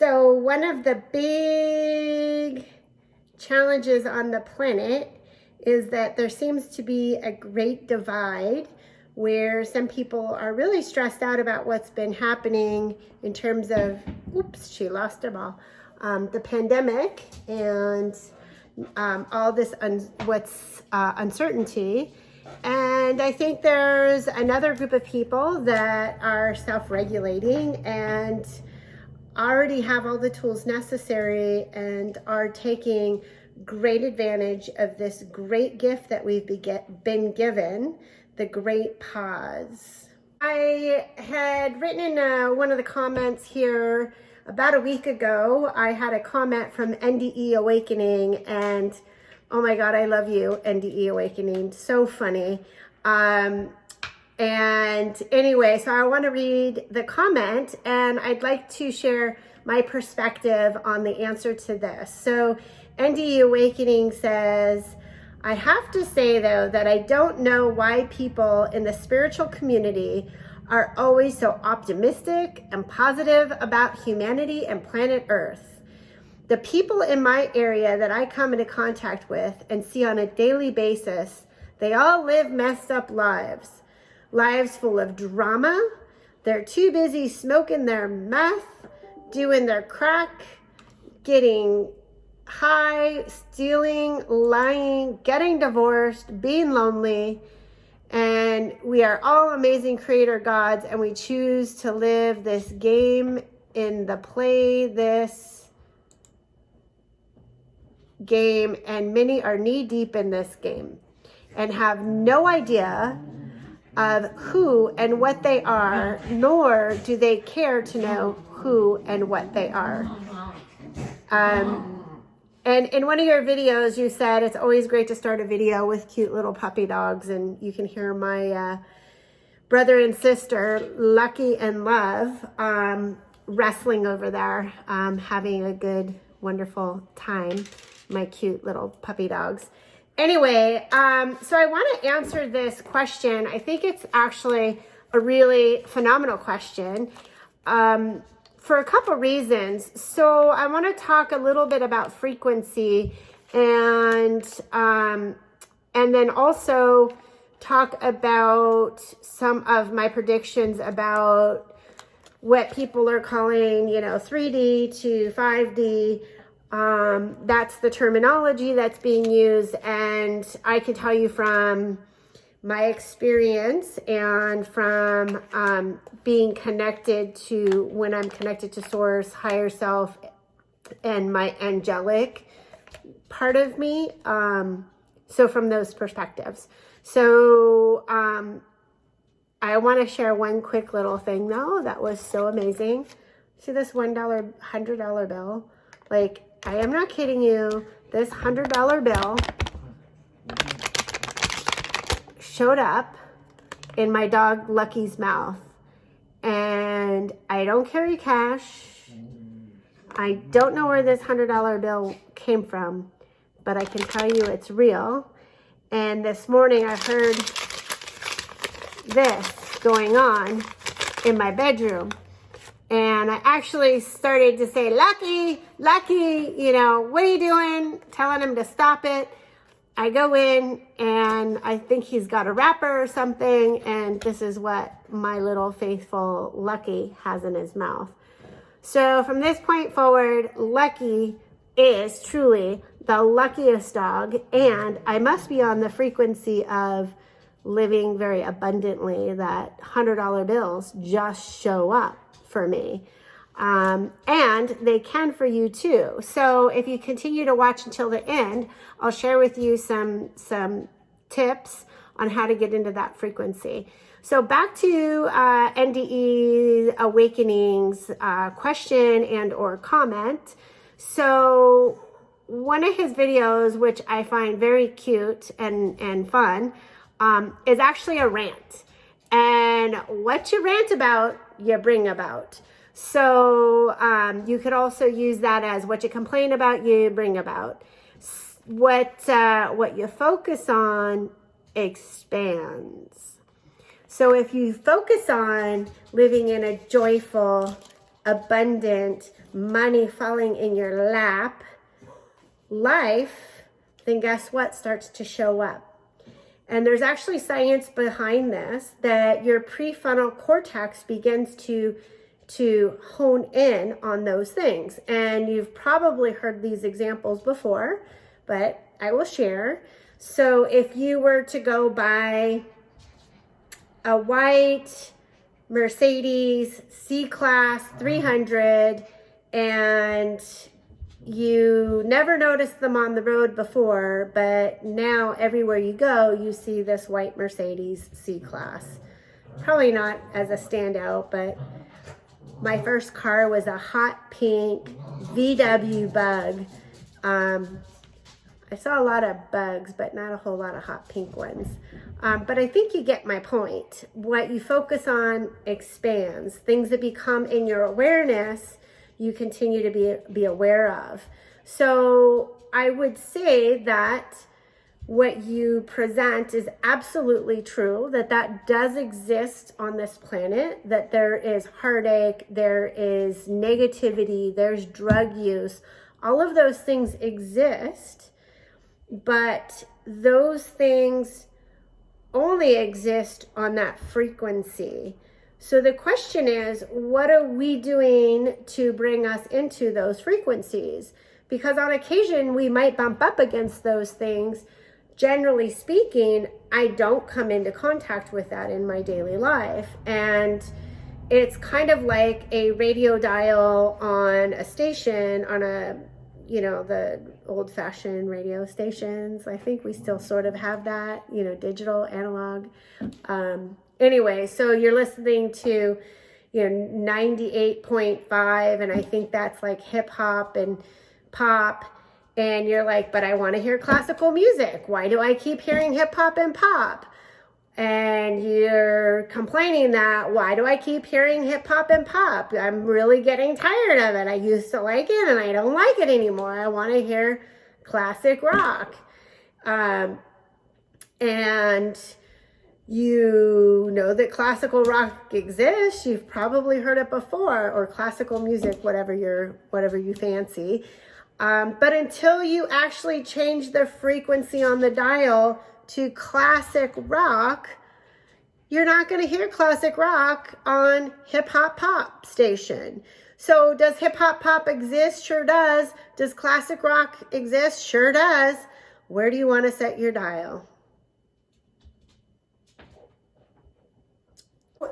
So one of the big challenges on the planet is that there seems to be a great divide where some people are really stressed out about what's been happening in terms of, oops, she lost her ball, the pandemic and all this uncertainty. And I think there's another group of people that are self-regulating and already have all the tools necessary and are taking great advantage of this great gift that we've been given, the great pause. I had written in one of the comments here about a week ago. I had a comment from NDE Awakening, and oh my God, I love you, NDE Awakening. So funny. And anyway, so I want to read the comment, and I'd like to share my perspective on the answer to this. So NDE Awakening says, I have to say though that I don't know why people in the spiritual community are always so optimistic and positive about humanity and planet Earth. The people in my area that I come into contact with and see on a daily basis, they all live messed up lives full of drama. They're too busy smoking their meth, doing their crack, getting high, stealing, lying, getting divorced, being lonely. And we are all amazing creator gods, and we choose to live this game this game, and many are knee deep in this game and have no idea of who and what they are, nor do they care to know who and what they are. And in one of your videos, you said it's always great to start a video with cute little puppy dogs, and you can hear my brother and sister, Lucky and Love, wrestling over there, having a good, wonderful time, my cute little puppy dogs. Anyway, so I want to answer this question. I think it's actually a really phenomenal question for a couple reasons. So I want to talk a little bit about frequency and then also talk about some of my predictions about what people are calling, 3D to 5D. That's the terminology that's being used, and I can tell you from my experience and from being connected to, when I'm connected to Source, higher self, and my angelic part of me. So from those perspectives. So I want to share one quick little thing though that was so amazing. See this $1 $100 bill? Like, I am not kidding you. This $100 bill showed up in my dog Lucky's mouth. And I don't carry cash. I don't know where this $100 bill came from, but I can tell you it's real. And this morning I heard this going on in my bedroom. And I actually started to say, Lucky, what are you doing? Telling him to stop it. I go in and I think he's got a wrapper or something. And this is what my little faithful Lucky has in his mouth. So from this point forward, Lucky is truly the luckiest dog. And I must be on the frequency of living very abundantly that $100 bills just show up for me. And they can for you too. So if you continue to watch until the end, I'll share with you some tips on how to get into that frequency. So back to NDE Awakening's question and or comment. So one of his videos, which I find very cute and fun, is actually a rant. And what you rant about, you bring about. So you could also use that as what you complain about, you bring about. What you focus on expands. So if you focus on living in a joyful, abundant money falling in your lap life, then guess what starts to show up? And there's actually science behind this, that your prefrontal cortex begins to hone in on those things. And you've probably heard these examples before, but I will share. So if you were to go buy a white Mercedes C-Class 300 and you never noticed them on the road before, but now everywhere you go, you see this white Mercedes C-Class. Probably not as a standout, but my first car was a hot pink VW Bug. I saw a lot of bugs, but not a whole lot of hot pink ones. But I think you get my point. What you focus on expands. Things that become in your awareness, you continue to be aware of. So I would say that what you present is absolutely true, that does exist on this planet, that there is heartache, there is negativity, there's drug use. All of those things exist, but those things only exist on that frequency. So the question is, what are we doing to bring us into those frequencies? Because on occasion, we might bump up against those things. Generally speaking, I don't come into contact with that in my daily life. And it's kind of like a radio dial on a station, on a, the old-fashioned radio stations. I think we still sort of have that, digital, analog. Anyway, so you're listening to, 98.5, and I think that's like hip hop and pop. And you're like, but I want to hear classical music. Why do I keep hearing hip hop and pop? And you're complaining that, why do I keep hearing hip hop and pop? I'm really getting tired of it. I used to like it and I don't like it anymore. I want to hear classic rock. And you know that classical rock exists. You've probably heard it before, or classical music, whatever you fancy. But until you actually change the frequency on the dial to classic rock, you're not going to hear classic rock on hip hop pop station. So does hip hop pop exist? Sure does. Does classic rock exist? Sure does. Where do you want to set your dial?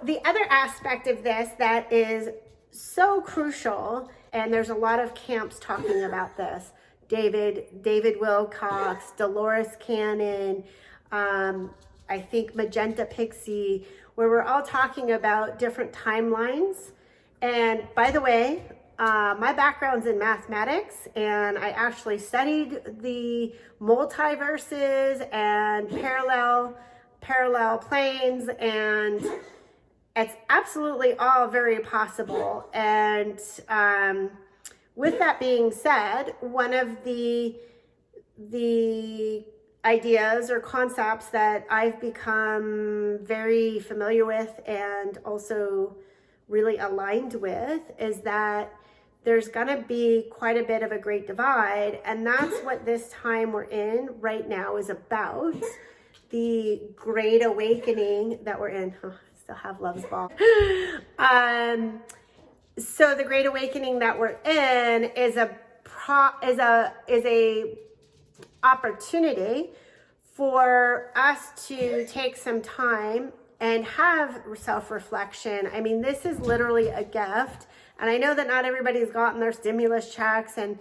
The other aspect of this that is so crucial, and there's a lot of camps talking about this, David Wilcox, Dolores Cannon, I think Magenta Pixie, where we're all talking about different timelines. And by the way, my background's in mathematics, and I actually studied the multiverses and parallel planes, and it's absolutely all very possible. And with that being said, one of the ideas or concepts that I've become very familiar with and also really aligned with is that there's going to be quite a bit of a great divide. And that's what this time we're in right now is about. The Great Awakening that we're in. Still have Love's Ball. So the Great Awakening that we're in is a opportunity for us to take some time and have self-reflection. I mean, this is literally a gift. And I know that not everybody's gotten their stimulus checks and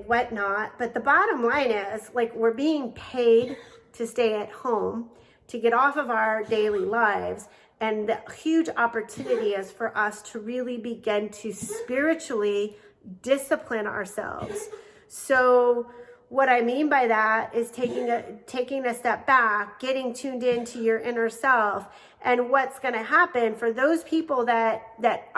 whatnot, but the bottom line is, like, we're being paid to stay at home, to get off of our daily lives. And the huge opportunity is for us to really begin to spiritually discipline ourselves. So what I mean by that is taking a step back, getting tuned into your inner self. And what's going to happen for those people that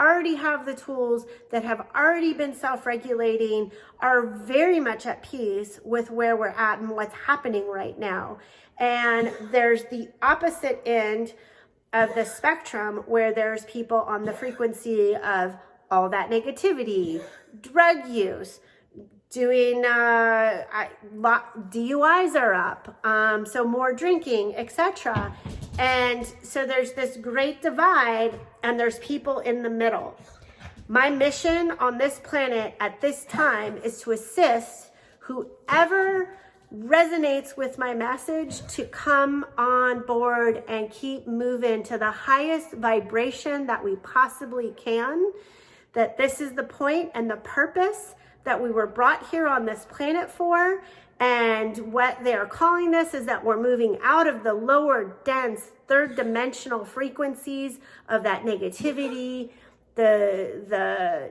already have the tools, that have already been self-regulating, are very much at peace with where we're at and what's happening right now. And there's the opposite end of the spectrum where there's people on the frequency of all that negativity, drug use, doing DUIs are up, so more drinking, etc. And so there's this great divide, and there's people in the middle. My mission on this planet at this time is to assist whoever resonates with my message to come on board and keep moving to the highest vibration that we possibly can. That this is the point and the purpose that we were brought here on this planet for. And what they're calling this is that we're moving out of the lower, dense, third dimensional frequencies of that negativity, the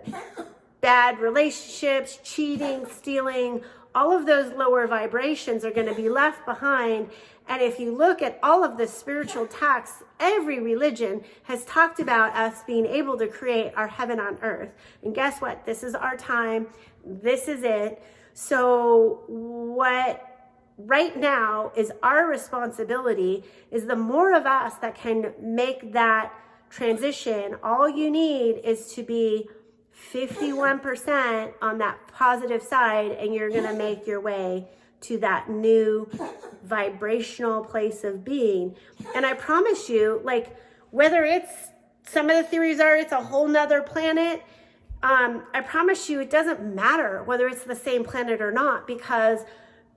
bad relationships, cheating, stealing. All of those lower vibrations are going to be left behind. And if you look at all of the spiritual texts, every religion has talked about us being able to create our heaven on earth. And guess what? This is our time. This is it. So what right now is our responsibility is the more of us that can make that transition. All you need is to be 51% on that positive side, and you're going to make your way to that new vibrational place of being. And I promise you, like, whether it's, some of the theories are it's a whole nother planet, I promise you it doesn't matter whether it's the same planet or not, because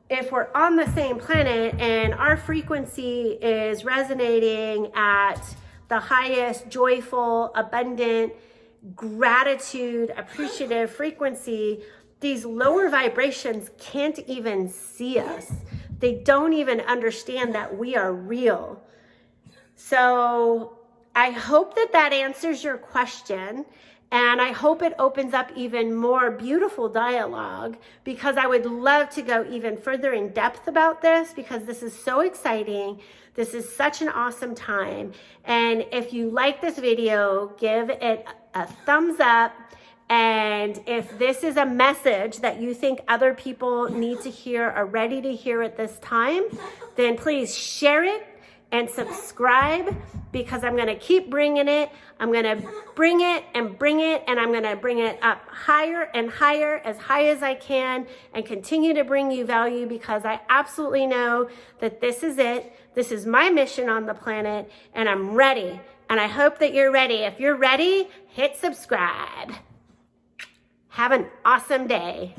if we're on the same planet and our frequency is resonating at the highest joyful, abundant, gratitude, appreciative frequency, these lower vibrations can't even see us. They don't even understand that we are real. So I hope that that answers your question. And I hope it opens up even more beautiful dialogue, because I would love to go even further in depth about this, because this is so exciting. This is such an awesome time. And if you like this video, give it a thumbs up. And if this is a message that you think other people need to hear, are ready to hear at this time, then please share it and subscribe, because I'm going to keep bringing it. I'm going to bring it, and I'm going to bring it up higher and higher, as high as I can, and continue to bring you value, because I absolutely know that this is it. This is my mission on the planet, and I'm ready. And I hope that you're ready. If you're ready, hit subscribe. Have an awesome day.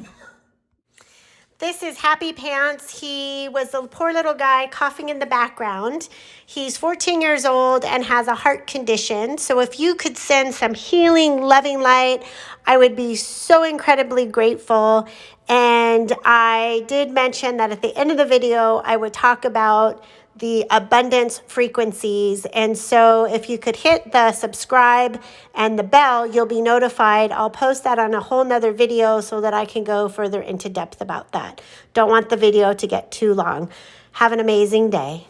This is Happy Pants. He was a poor little guy coughing in the background. He's 14 years old and has a heart condition. So if you could send some healing, loving light, I would be so incredibly grateful. And I did mention that at the end of the video, I would talk about the abundance frequencies. And so if you could hit the subscribe and the bell, you'll be notified. I'll post that on a whole nother video so that I can go further into depth about that. Don't want the video to get too long. Have an amazing day.